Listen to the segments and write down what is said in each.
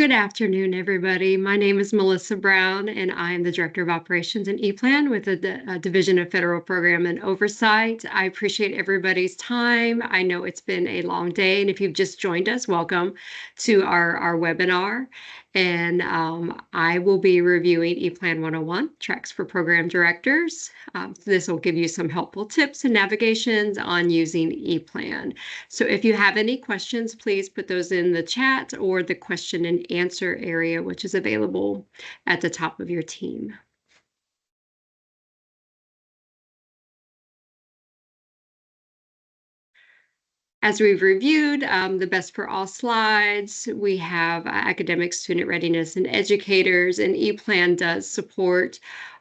Good afternoon, everybody. My name is Melissa Brown, and I am the Director of Operations in ePlan with the Division of Federal Program and Oversight. I appreciate everybody's time. I know it's been a long day, and if you've just joined us, welcome to our webinar. And I will be reviewing ePlan 101, Tracks for Program Directors. This will give you some helpful tips and navigations on using ePlan. So if you have any questions, please put those in the chat or the question and answer area, which is available at the top of your team. As we've reviewed, the Best for All slides, we have academic student readiness and educators, and ePlan does support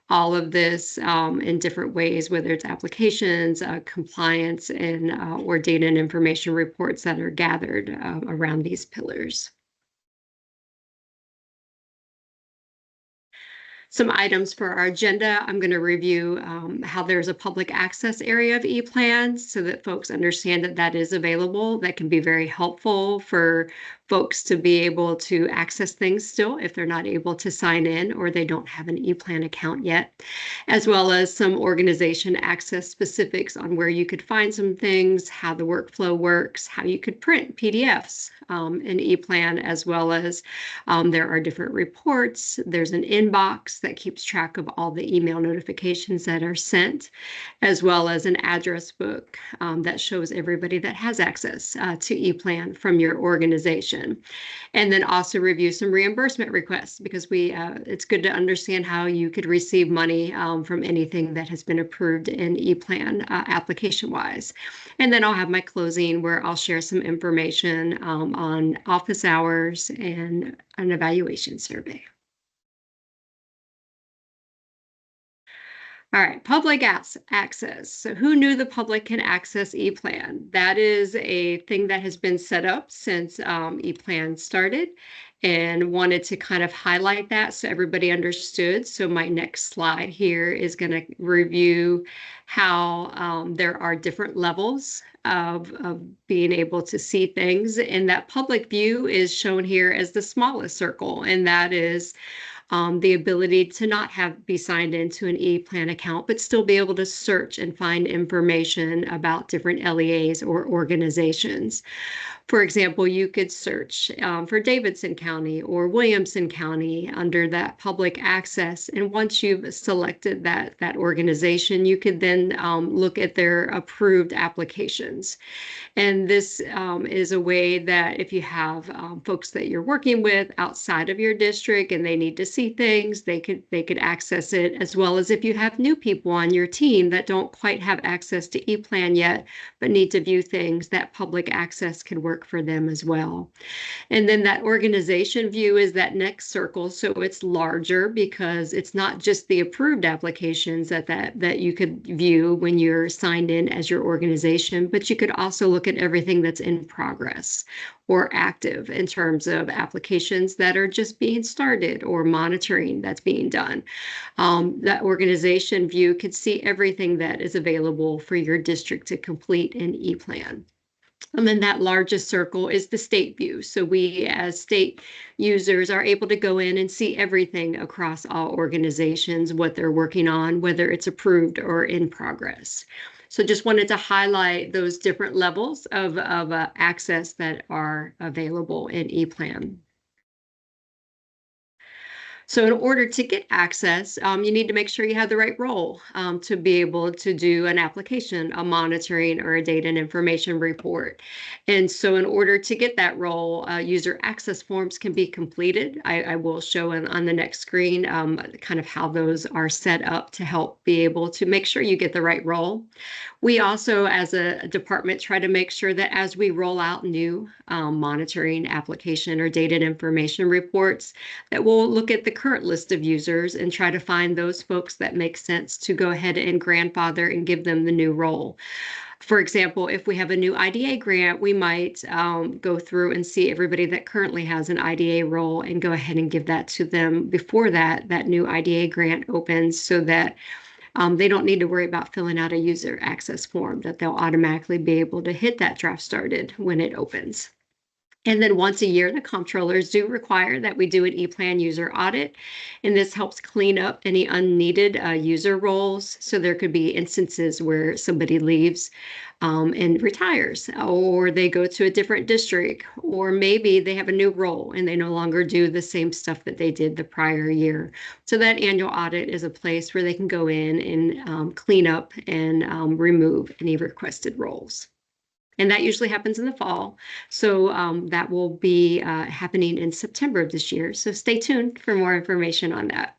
all of this in different ways, whether it's applications, compliance, and or data and information reports that are gathered around these pillars. Some items for our agenda. I'm going to review how there's a public access area of ePlans so that folks understand that that is available. That can be very helpful for folks to be able to access things still if they're not able to sign in or they don't have an ePlan account yet, as well as some organization access specifics on where you could find some things, how the workflow works, how you could print PDFs in ePlan, as well as there are different reports. There's an inbox that keeps track of all the email notifications that are sent, as well as an address book that shows everybody that has access to ePlan from your organization. And then also review some reimbursement requests because it's good to understand how you could receive money from anything that has been approved in ePlan application-wise. And then I'll have my closing where I'll share some information on office hours and an evaluation survey. All right, public access. So who knew the public can access ePlan? That is a thing that has been set up since ePlan started and wanted to kind of highlight that so everybody understood. So my next slide here is going to review how there are different levels of being able to see things. And that public view is shown here as the smallest circle, and that is the ability to not be signed into an ePlan account, but still be able to search and find information about different LEAs or organizations. For example, you could search for Davidson County or Williamson County under that public access. And once you've selected that organization, you could then look at their approved applications. And this is a way that if you have folks that you're working with outside of your district and they need to see things, they could access it, as well as if you have new people on your team that don't quite have access to ePlan yet, but need to view things, that public access could work for them as well. And then that organization view is that next circle. So it's larger because it's not just the approved applications that you could view when you're signed in as your organization, but you could also look at everything that's in progress or active in terms of applications that are just being started or monitoring that's being done. That organization view could see everything that is available for your district to complete in ePlan. And then that largest circle is the state view. So we as state users are able to go in and see everything across all organizations, what they're working on, whether it's approved or in progress. So just wanted to highlight those different levels of access that are available in ePlan. So in order to get access, you need to make sure you have the right role to be able to do an application, a monitoring, or a data and information report. And so in order to get that role, user access forms can be completed. I will show on the next screen kind of how those are set up to help be able to make sure you get the right role. We also, as a department, try to make sure that as we roll out new monitoring application or data and information reports, that we'll look at the current list of users and try to find those folks that make sense to go ahead and grandfather and give them the new role. For example, if we have a new IDA grant, we might go through and see everybody that currently has an IDA role and go ahead and give that to them before that new IDA grant opens, so that they don't need to worry about filling out a user access form, that they'll automatically be able to hit that draft started when it opens. And then once a year, the comptrollers do require that we do an ePlan user audit, and this helps clean up any unneeded user roles. So there could be instances where somebody leaves and retires, or they go to a different district, or maybe they have a new role and they no longer do the same stuff that they did the prior year. So that annual audit is a place where they can go in and clean up and remove any requested roles. And that usually happens in the fall. So that will be happening in September of this year. So stay tuned for more information on that.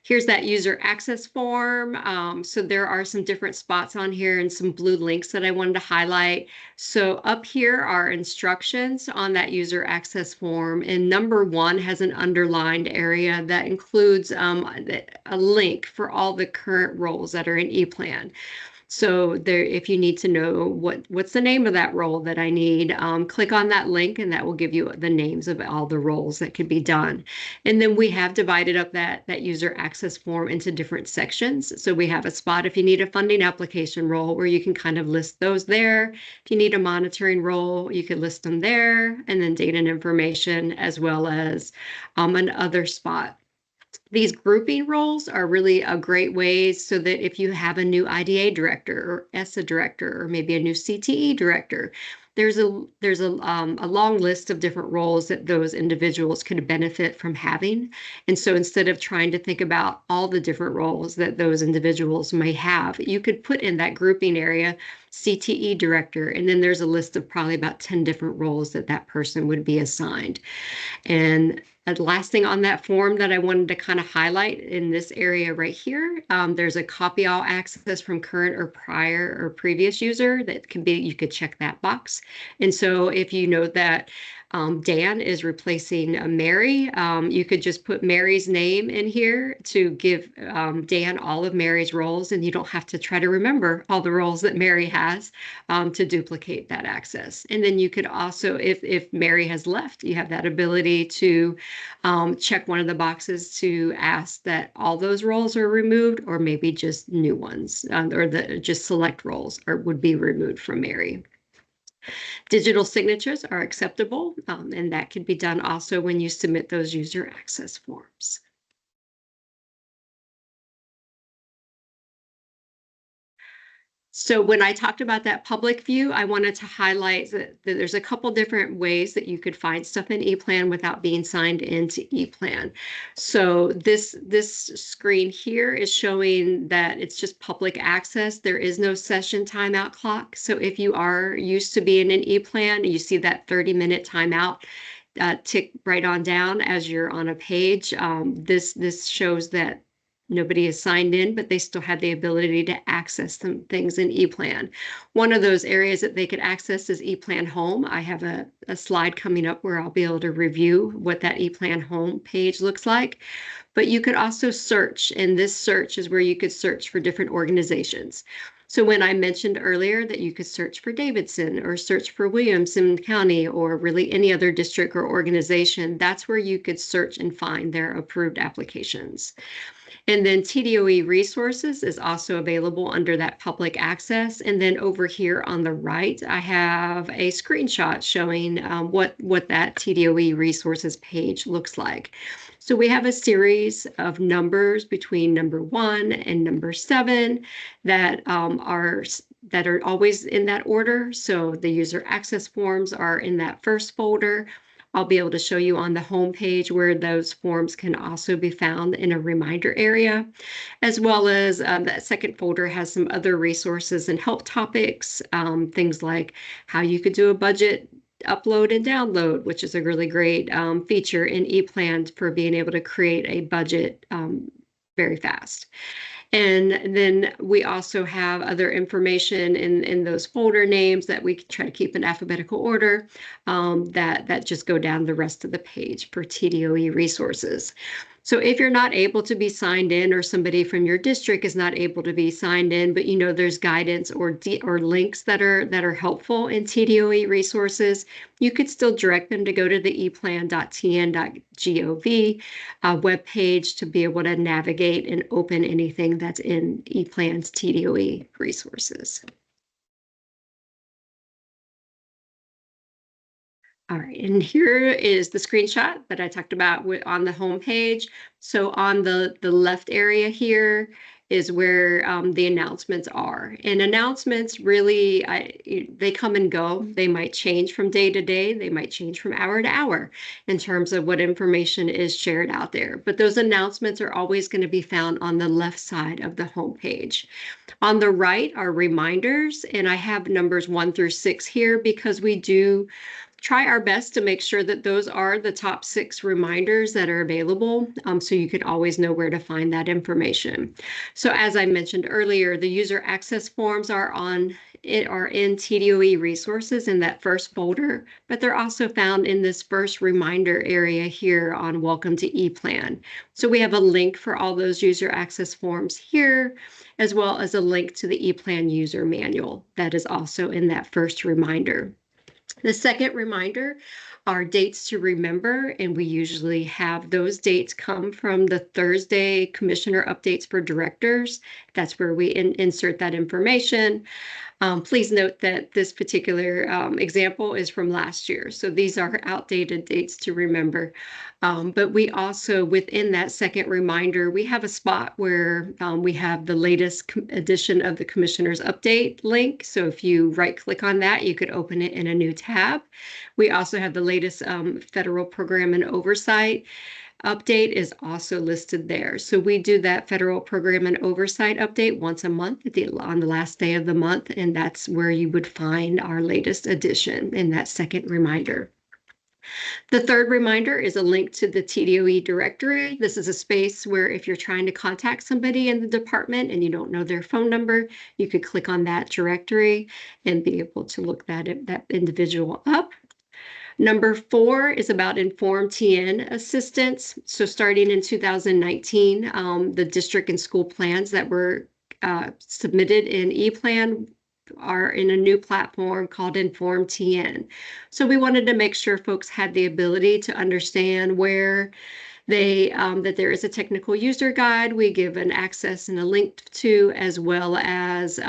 Here's that user access form. So there are some different spots on here and some blue links that I wanted to highlight. So up here are instructions on that user access form. And number 1 has an underlined area that includes a link for all the current roles that are in ePlan. So there, if you need to know what's the name of that role that I need, click on that link and that will give you the names of all the roles that could be done. And then we have divided up that user access form into different sections. So we have a spot if you need a funding application role where you can kind of list those there. If you need a monitoring role, you could list them there, and then data and information, as well as another spot. These grouping roles are really a great way so that if you have a new IDA director or ESSA director or maybe a new CTE director, there's a long list of different roles that those individuals could benefit from having. And so instead of trying to think about all the different roles that those individuals may have, you could put in that grouping area CTE director, and then there's a list of probably about 10 different roles that that person would be assigned. And the last thing on that form that I wanted to kind of highlight in this area right here, there's a copy all access from current or prior or previous user that can be, you could check that box. And so if you know that Dan is replacing Mary, you could just put Mary's name in here to give Dan all of Mary's roles, and you don't have to try to remember all the roles that Mary has to duplicate that access. And then you could also, if Mary has left, you have that ability to check one of the boxes to ask that all those roles are removed, or maybe just new ones, or just select roles would be removed from Mary. Digital signatures are acceptable, and that can be done also when you submit those user access forms. So when I talked about that public view, I wanted to highlight that there's a couple different ways that you could find stuff in ePlan without being signed into ePlan. So this screen here is showing that it's just public access. There is no session timeout clock. So if you are used to being in ePlan, you see that 30-minute timeout tick right on down as you're on a page. This shows that nobody is signed in, but they still have the ability to access some things in ePlan. One of those areas that they could access is ePlan Home. I have a slide coming up where I'll be able to review what that ePlan Home page looks like. But you could also search, and this search is where you could search for different organizations. So when I mentioned earlier that you could search for Davidson or search for Williamson County or really any other district or organization, that's where you could search and find their approved applications. And then TDOE resources is also available under that public access. And then over here on the right, I have a screenshot showing what that TDOE resources page looks like. So we have a series of numbers between number 1 and number 7 that are always in that order. So the user access forms are in that first folder. I'll be able to show you on the home page where those forms can also be found in a reminder area, as well as that second folder has some other resources and help topics, things like how you could do a budget upload and download, which is a really great feature in ePlan for being able to create a budget very fast. And then we also have other information in those folder names that we try to keep in alphabetical order that just go down the rest of the page for TDOE resources. So if you're not able to be signed in, or somebody from your district is not able to be signed in, but you know there's guidance or links that are helpful in TDOE resources, you could still direct them to go to the eplan.tn.gov webpage to be able to navigate and open anything that's in ePlan's TDOE resources. All right, and here is the screenshot that I talked about on the home page. So on the left area here is where the announcements are. And announcements really, they come and go. They might change from day to day. They might change from hour to hour in terms of what information is shared out there. But those announcements are always going to be found on the left side of the home page. On the right are reminders, and I have numbers 1 through 6 here because we do try our best to make sure that those are the top 6 reminders that are available, so you can always know where to find that information. So as I mentioned earlier, the user access forms are in TDOE resources in that first folder, but they're also found in this first reminder area here on Welcome to ePlan. So we have a link for all those user access forms here, as well as a link to the ePlan user manual that is also in that first reminder. The second reminder are dates to remember, and we usually have those dates come from the Thursday Commissioner Updates for Directors. That's where we insert that information. Please note that this particular example is from last year, so these are outdated dates to remember. But we also, within that second reminder, we have a spot where we have the latest edition of the Commissioner's Update link. So if you right-click on that, you could open it in a new tab. We also have the latest federal program and oversight update is also listed there. So we do that federal program and oversight update once a month on the last day of the month, and that's where you would find our latest edition in that second reminder. The third reminder is a link to the TDOE directory. This is a space where if you're trying to contact somebody in the department and you don't know their phone number, you could click on that directory and be able to look that individual up. Number 4 is about Informed TN assistance. So starting in 2019, the district and school plans that were submitted in ePlan are in a new platform called Informed TN. So we wanted to make sure folks had the ability to understand where that there is a technical user guide we give an access and a link to, as well as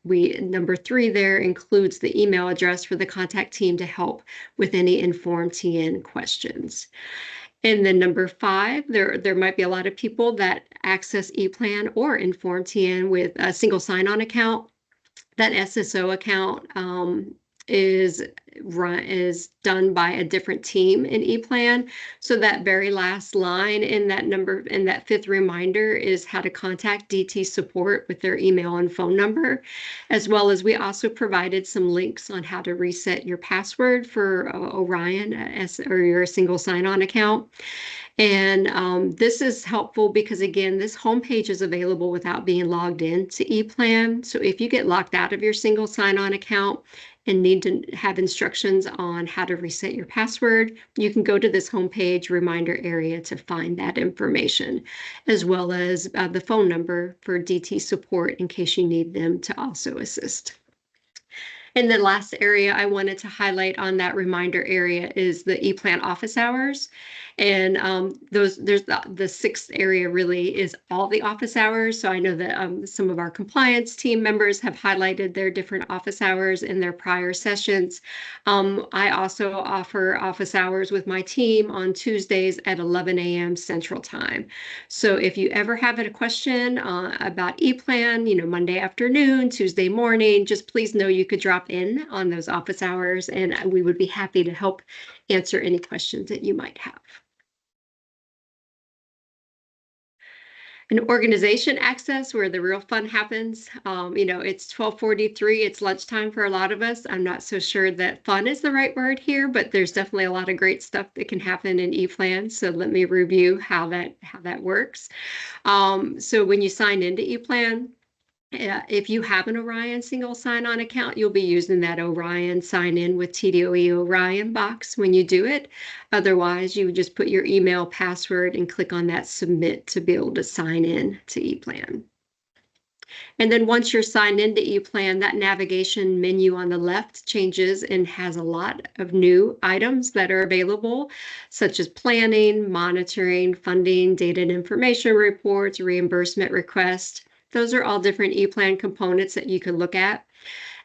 number 3 there includes the email address for the contact team to help with any Informed TN questions. And then number 5, there might be a lot of people that access ePlan or Informed TN with a single sign-on account. That SSO account is done by a different team in ePlan. So that very last line in that 5th reminder is how to contact DT support with their email and phone number, as well as we also provided some links on how to reset your password for Orion or your single sign-on account. And this is helpful because, again, this homepage is available without being logged in to ePlan. So if you get locked out of your single sign-on account and need to have instructions on how to reset your password, you can go to this homepage reminder area to find that information, as well as the phone number for DT support in case you need them to also assist. And the last area I wanted to highlight on that reminder area is the ePlan office hours. And there's the 6th area really is all the office hours. So I know that some of our compliance team members have highlighted their different office hours in their prior sessions. I also offer office hours with my team on Tuesdays at 11 a.m. Central Time. So if you ever have a question about ePlan, Monday afternoon, Tuesday morning, just please know you could drop in on those office hours, and we would be happy to help answer any questions that you might have. An organization access where the real fun happens. It's 12:43. It's lunchtime for a lot of us. I'm not so sure that fun is the right word here, but there's definitely a lot of great stuff that can happen in ePlan. So let me review how that works. So when you sign into ePlan, if you have an Orion single sign-on account, you'll be using that Orion sign-in with TDOE Orion box when you do it. Otherwise, you would just put your email password and click on that submit to be able to sign in to ePlan. And then once you're signed into ePlan, that navigation menu on the left changes and has a lot of new items that are available, such as planning, monitoring, funding, data and information reports, reimbursement requests. Those are all different ePlan components that you can look at.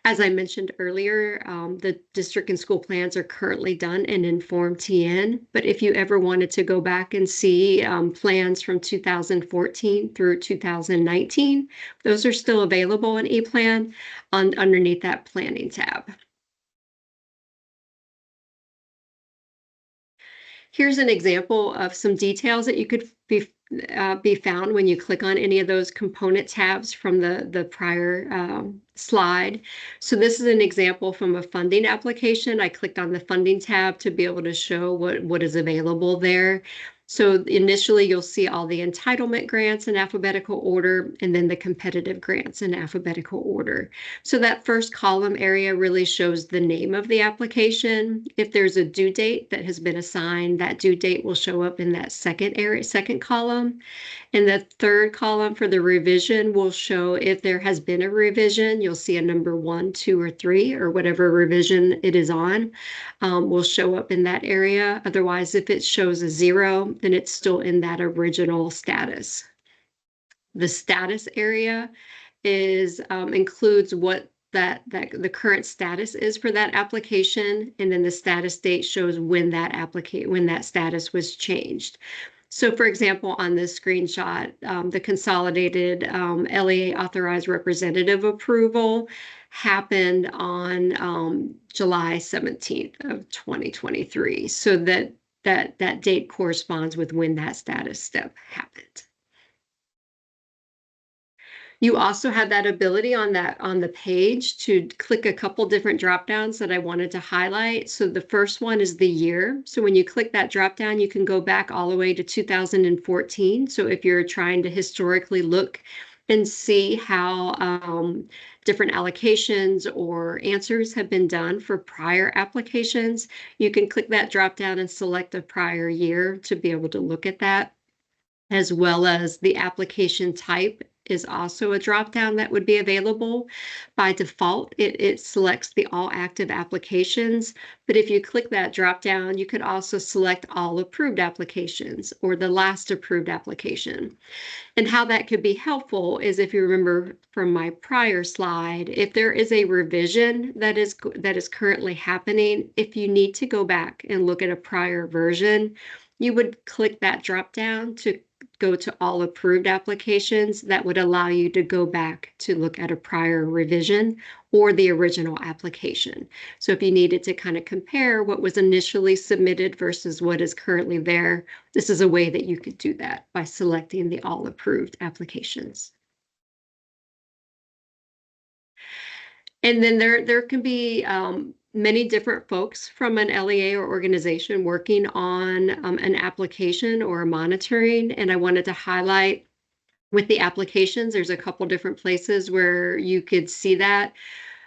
As I mentioned earlier, the district and school plans are currently done in Inform TN, but if you ever wanted to go back and see plans from 2014 through 2019, those are still available in ePlan underneath that planning tab. Here's an example of some details that you could be found when you click on any of those component tabs from the prior slide. So this is an example from a funding application. I clicked on the funding tab to be able to show what is available there. So initially you'll see all the entitlement grants in alphabetical order and then the competitive grants in alphabetical order. So that first column area really shows the name of the application. If there's a due date that has been assigned, that due date will show up in that second column. And the third column for the revision will show if there has been a revision. You'll see a number 1, 2, or 3, or whatever revision it is on, will show up in that area. Otherwise, if it shows a 0, then it's still in that original status. The status area includes what the current status is for that application, and then the status date shows when that status was changed. So for example, on this screenshot, the consolidated LEA authorized representative approval happened on July 17th of 2023. So that date corresponds with when that status step happened. You also have that ability on the page to click a couple different drop downs that I wanted to highlight. So the first one is the year. So when you click that drop down, you can go back all the way to 2014. So if you're trying to historically look and see how different allocations or answers have been done for prior applications, you can click that drop down and select a prior year to be able to look at that, as well as the application type is also a drop-down that would be available. By default, it selects the all active applications, but if you click that drop-down, you could also select all approved applications or the last approved application. And how that could be helpful is, if you remember from my prior slide, if there is a revision that is currently happening, if you need to go back and look at a prior version, you would click that drop down to go to all approved applications. That would allow you to go back to look at a prior revision or the original application. So if you needed to kind of compare what was initially submitted versus what is currently there, this is a way that you could do that by selecting the all approved applications. And then there can be many different folks from an LEA or organization working on an application or monitoring. And I wanted to highlight with the applications, there's a couple different places where you could see that.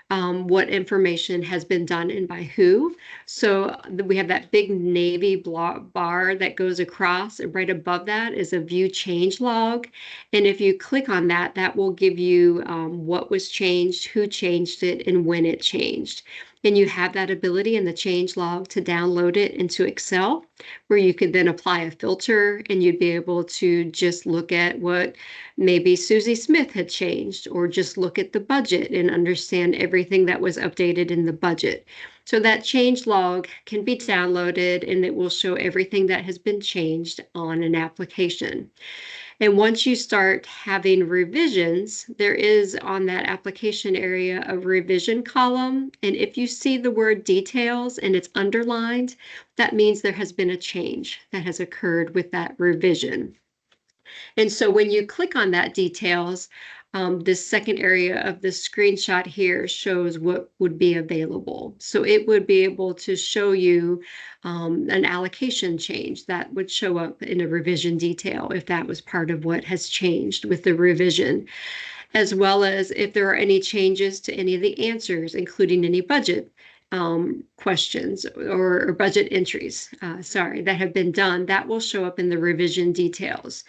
What information has been done and by who. So we have that big navy bar that goes across, and right above that is a view change log. And if you click on that, that will give you what was changed, who changed it, and when it changed. And you have that ability in the change log to download it into Excel, where you could then apply a filter and you'd be able to just look at what maybe Susie Smith had changed, or just look at the budget and understand everything that was updated in the budget. So that change log can be downloaded and it will show everything that has been changed on an application. And once you start having revisions, there is on that application area a revision column. And if you see the word details and it's underlined, that means there has been a change that has occurred with that revision. And so when you click on that details, this second area of the screenshot here shows what would be available. So it would be able to show you an allocation change that would show up in a revision detail if that was part of what has changed with the revision, as well as if there are any changes to any of the answers, including any budget questions or budget entries, that have been done, that will show up in the revision details.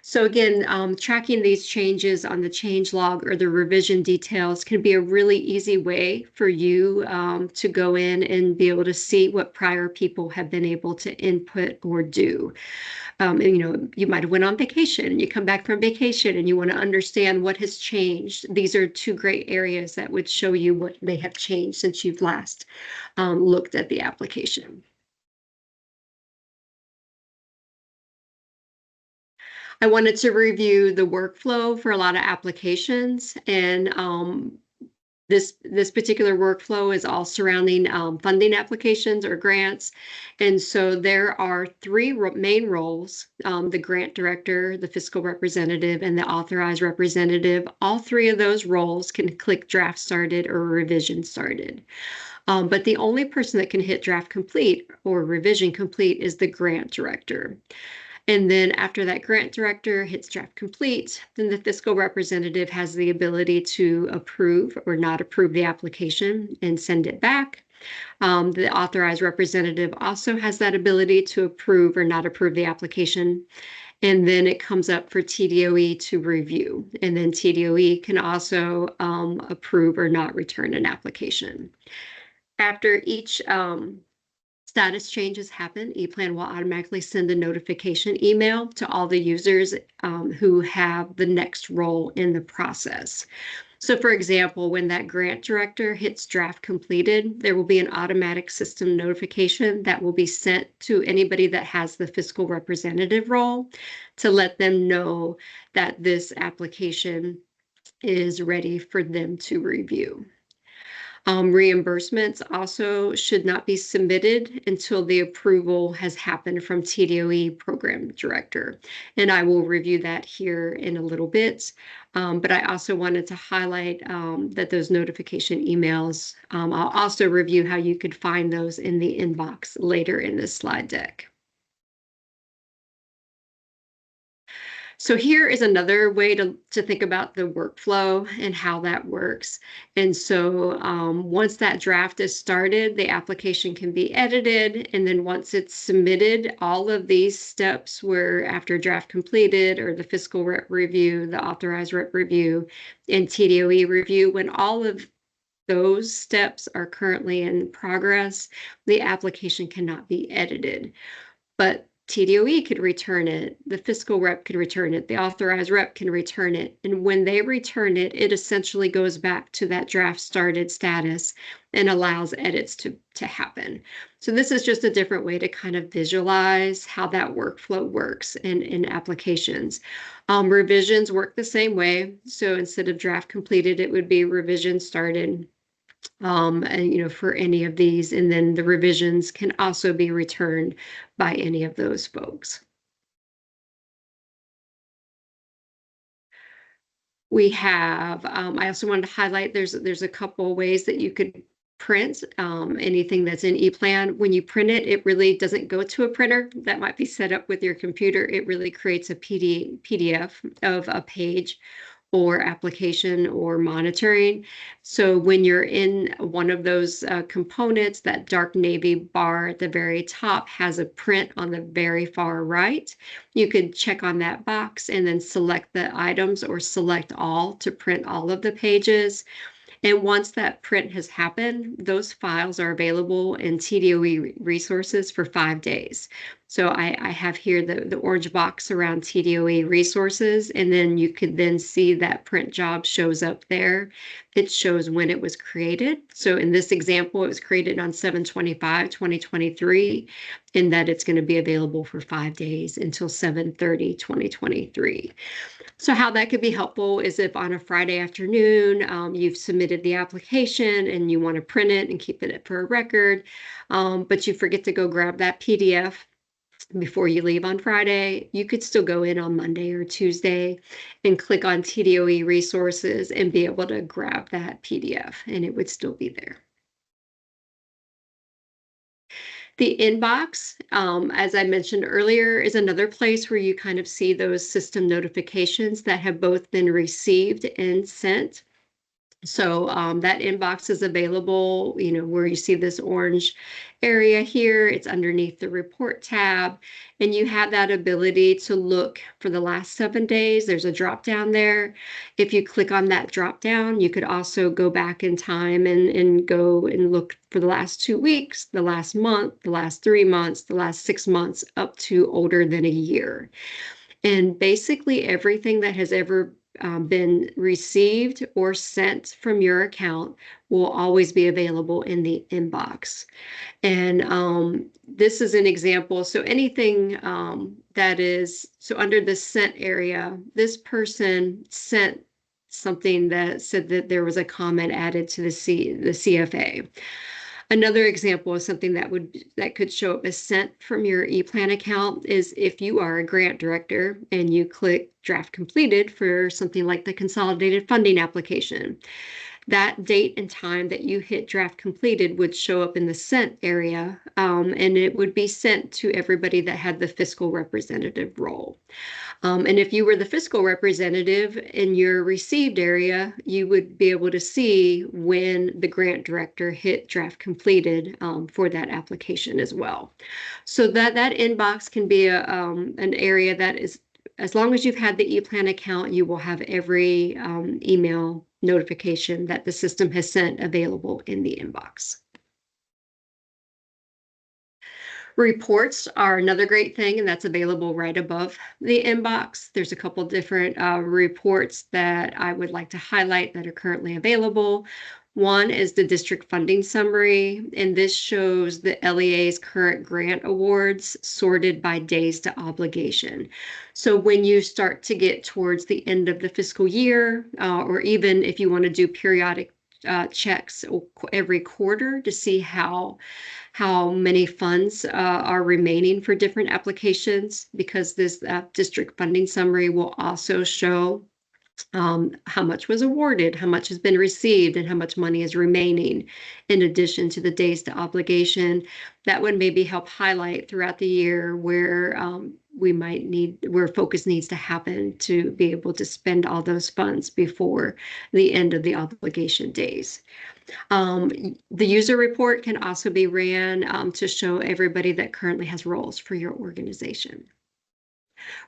So again, tracking these changes on the change log or the revision details can be a really easy way for you to go in and be able to see what prior people have been able to input or do. And, you might have went on vacation, you come back from vacation and you want to understand what has changed. These are two great areas that would show you what may have changed since you've last looked at the application. I wanted to review the workflow for a lot of applications, and this particular workflow is all surrounding funding applications or grants. And so there are three main roles: the grant director, the fiscal representative, and the authorized representative. All three of those roles can click draft started or revision started. But the only person that can hit draft complete or revision complete is the grant director. And then after that grant director hits draft complete, then the fiscal representative has the ability to approve or not approve the application and send it back. The authorized representative also has that ability to approve or not approve the application. And then it comes up for TDOE to review. And then TDOE can also approve or not return an application. After each status changes happen, ePlan will automatically send a notification email to all the users who have the next role in the process. So for example, when that grant director hits draft completed, there will be an automatic system notification that will be sent to anybody that has the fiscal representative role to let them know that this application is ready for them to review. Reimbursements also should not be submitted until the approval has happened from TDOE program director. And I will review that here in a little bit. But I also wanted to highlight that those notification emails, I'll also review how you could find those in the inbox later in this slide deck. So here is another way to think about the workflow and how that works. And so once that draft is started, the application can be edited. And then once it's submitted, all of these steps where after draft completed or the fiscal rep review, the authorized rep review, and TDOE review, when all of those steps are currently in progress, the application cannot be edited. But TDOE could return it, the fiscal rep could return it, the authorized rep can return it. And when they return it, it essentially goes back to that draft started status and allows edits to happen. So this is just a different way to kind of visualize how that workflow works in applications. Revisions work the same way. So instead of draft completed, it would be revision started. And for any of these, and then the revisions can also be returned by any of those folks. We have, I also wanted to highlight, there's a couple ways that you could print anything that's in ePlan. When you print it, it really doesn't go to a printer that might be set up with your computer. It really creates a PDF of a page or application or monitoring. So when you're in one of those components, that dark navy bar at the very top has a print on the very far right. You could check on that box and then select the items or select all to print all of the pages. And once that print has happened, those files are available in TDOE resources for 5 days. So I have here the orange box around TDOE resources, and then you could then see that print job shows up there. It shows when it was created. So in this example, it was created on 7/25/2023, and that it's going to be available for 5 days until 7/30/2023. So how that could be helpful is if on a Friday afternoon, you've submitted the application and you want to print it and keep it for a record, but you forget to go grab that PDF before you leave on Friday, you could still go in on Monday or Tuesday and click on TDOE resources and be able to grab that PDF, and it would still be there. The inbox, as I mentioned earlier, is another place where you kind of see those system notifications that have both been received and sent. So that inbox is available, where you see this orange area here. It's underneath the report tab, and you have that ability to look for the last 7 days. There's a drop down there. If you click on that drop down, you could also go back in time and go and look for the last 2 weeks, the last month, the last 3 months, the last 6 months, up to older than a year. And basically everything that has ever been received or sent from your account will always be available in the inbox. And this is an example. So anything that is, so under the sent area, this person sent something that said that there was a comment added to the CFA. Another example of something that could show up as sent from your ePlan account is if you are a grant director and you click draft completed for something like the consolidated funding application. That date and time that you hit draft completed would show up in the sent area, and it would be sent to everybody that had the fiscal representative role. And if you were the fiscal representative in your received area, you would be able to see when the grant director hit draft completed for that application as well. So that inbox can be an area that is, as long as you've had the ePlan account, you will have every email notification that the system has sent available in the inbox. Reports are another great thing, and that's available right above the inbox. There's a couple different reports that I would like to highlight that are currently available. One is the district funding summary, and this shows the LEA's current grant awards sorted by days to obligation. So when you start to get towards the end of the fiscal year, or even if you want to do periodic checks every quarter to see how many funds are remaining for different applications, because this district funding summary will also show how much was awarded, how much has been received, and how much money is remaining in addition to the days to obligation. That would maybe help highlight throughout the year where where focus needs to happen to be able to spend all those funds before the end of the obligation days. The user report can also be ran to show everybody that currently has roles for your organization.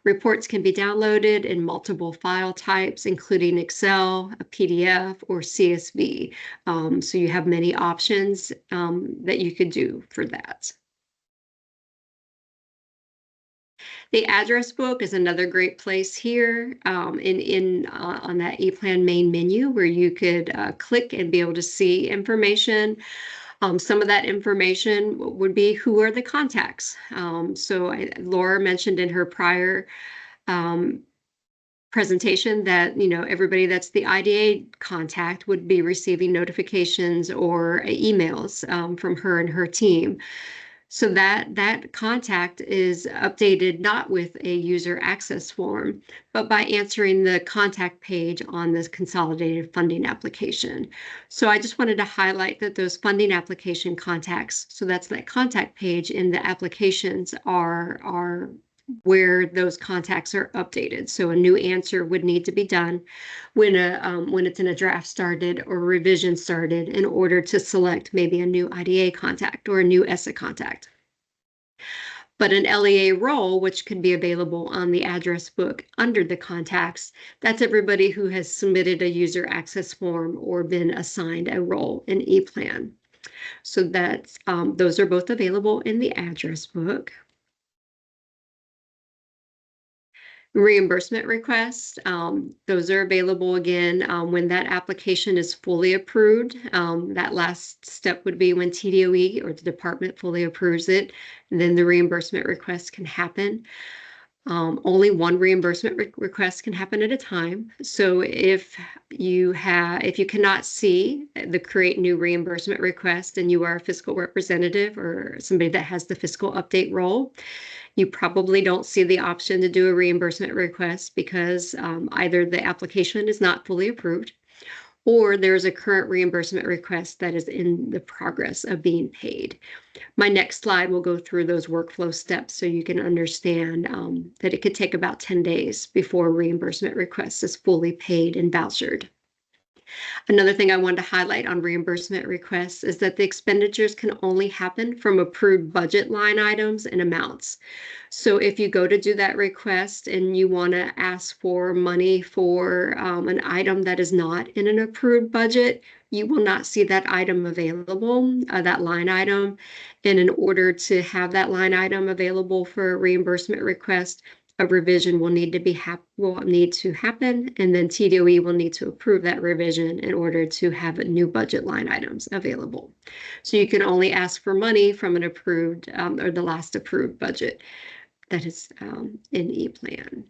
Reports can be downloaded in multiple file types, including Excel, a PDF, or CSV. So you have many options that you could do for that. The address book is another great place here on that ePlan main menu, where you could click and be able to see information. Some of that information would be who are the contacts. Laura mentioned in her prior presentation that everybody that's the IDA contact would be receiving notifications or emails from her and her team. So that contact is updated not with a user access form, but by answering the contact page on this consolidated funding application. So I just wanted to highlight that those funding application contacts, so that's that contact page in the applications, are where those contacts are updated. So a new answer would need to be done when it's in a draft started or revision started in order to select maybe a new IDA contact or a new ESSA contact. But an LEA role, which could be available on the address book under the contacts, that's everybody who has submitted a user access form or been assigned a role in ePlan. So that's those are both available in the address book. Reimbursement requests, those are available again when that application is fully approved. That last step would be when TDOE or the department fully approves it, and then the reimbursement request can happen. Only one reimbursement request can happen at a time. So if you cannot see the create new reimbursement request and you are a fiscal representative or somebody that has the fiscal update role, you probably don't see the option to do a reimbursement request because either the application is not fully approved or there's a current reimbursement request that is in the progress of being paid. My next slide will go through those workflow steps so you can understand that it could take about 10 days before a reimbursement request is fully paid and vouchered. Another thing I wanted to highlight on reimbursement requests is that the expenditures can only happen from approved budget line items and amounts. So if you go to do that request and you want to ask for money for an item that is not in an approved budget, you will not see that item available, that line item. And in order to have that line item available for a reimbursement request, a revision will need to happen, and then TDOE will need to approve that revision in order to have new budget line items available. So you can only ask for money from an approved or the last approved budget that is in ePlan.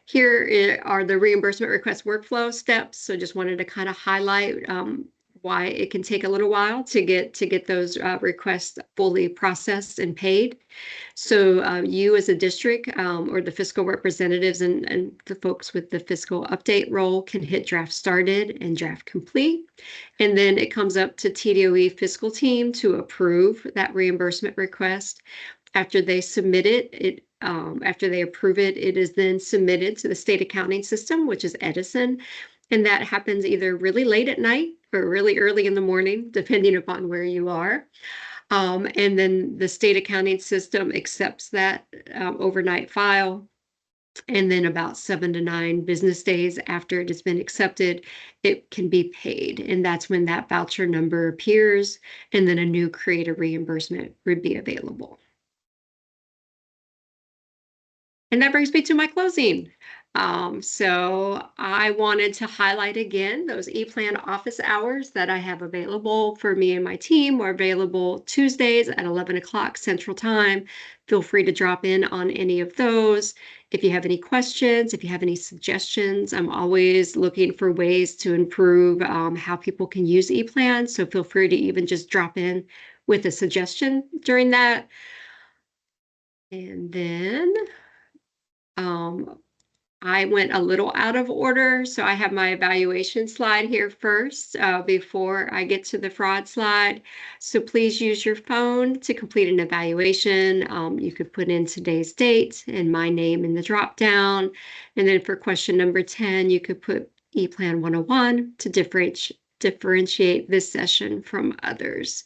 Here are the reimbursement request workflow steps. So just wanted to kind of highlight why it can take a little while to get those requests fully processed and paid. So you as a district or the fiscal representatives and the folks with the fiscal update role can hit draft started and draft complete. And then it comes up to TDOE fiscal team to approve that reimbursement request. After they submit it, after they approve it, it is then submitted to the state accounting system, which is Edison. And that happens either really late at night or really early in the morning, depending upon where you are. And then the state accounting system accepts that overnight file. And then about 7 to 9 business days after it has been accepted, it can be paid. And that's when that voucher number appears, and then a new creator reimbursement would be available. And that brings me to my closing. So I wanted to highlight again those ePlan office hours that I have available for me and my team are available Tuesdays at 11 o'clock Central Time. Feel free to drop in on any of those. If you have any questions, if you have any suggestions, I'm always looking for ways to improve how people can use ePlan. So feel free to even just drop in with a suggestion during that. And then I went a little out of order, so I have my evaluation slide here first before I get to the fraud slide. So please use your phone to complete an evaluation. You could put in today's date and my name in the drop down. And then for question number 10, you could put ePlan 101 to differentiate this session from others.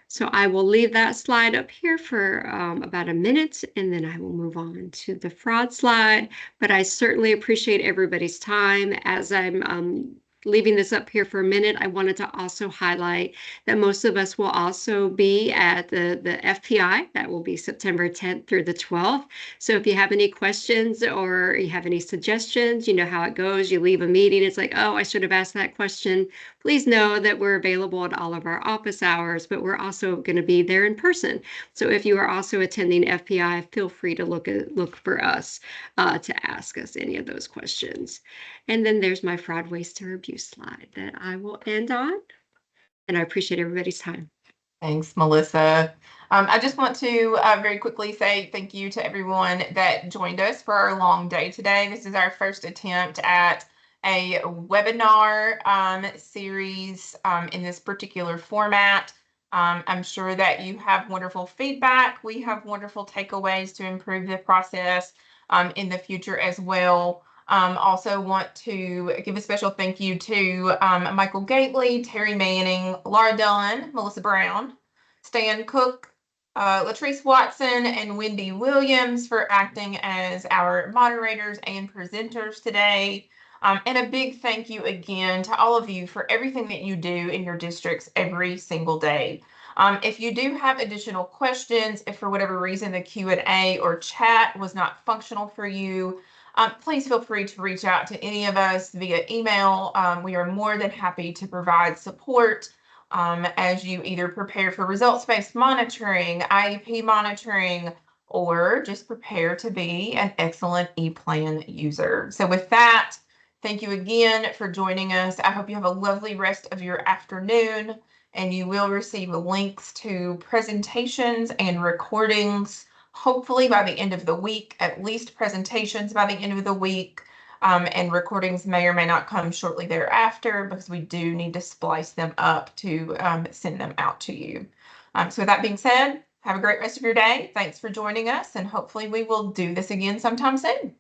So I will leave that slide up here for about a minute, and then I will move on to the fraud slide. But I certainly appreciate everybody's time. As I'm leaving this up here for a minute, I wanted to also highlight that most of us will also be at the FPI. That will be September 10th through the 12th. So if you have any questions or you have any suggestions, you know how it goes. You leave a meeting, it's like, oh, I should have asked that question. Please know that we're available at all of our office hours, but we're also going to be there in person. So if you are also attending FPI, feel free to look for us to ask us any of those questions. And then there's my fraud, waste, or abuse slide that I will end on. And I appreciate everybody's time. Thanks, Melissa. I just want to very quickly say thank you to everyone that joined us for our long day today. This is our first attempt at a webinar series in this particular format. I'm sure that you have wonderful feedback. We have wonderful takeaways to improve the process in the future as well. Also want to give a special thank you to Michael Gately, Terry Manning, Laura Dunn, Melissa Brown, Stan Cook, Latrice Watson, and Wendy Williams for acting as our moderators and presenters today. And a big thank you again to all of you for everything that you do in your districts every single day. If you do have additional questions, if for whatever reason the Q&A or chat was not functional for you, please feel free to reach out to any of us via email. We are more than happy to provide support as you either prepare for results-based monitoring, IEP monitoring, or just prepare to be an excellent ePlan user. So with that, thank you again for joining us. I hope you have a lovely rest of your afternoon, and you will receive links to presentations and recordings hopefully by the end of the week, at least presentations by the end of the week, and recordings may or may not come shortly thereafter because we do need to splice them up to send them out to you. So with that being said, have a great rest of your day. Thanks for joining us, and hopefully we will do this again sometime soon.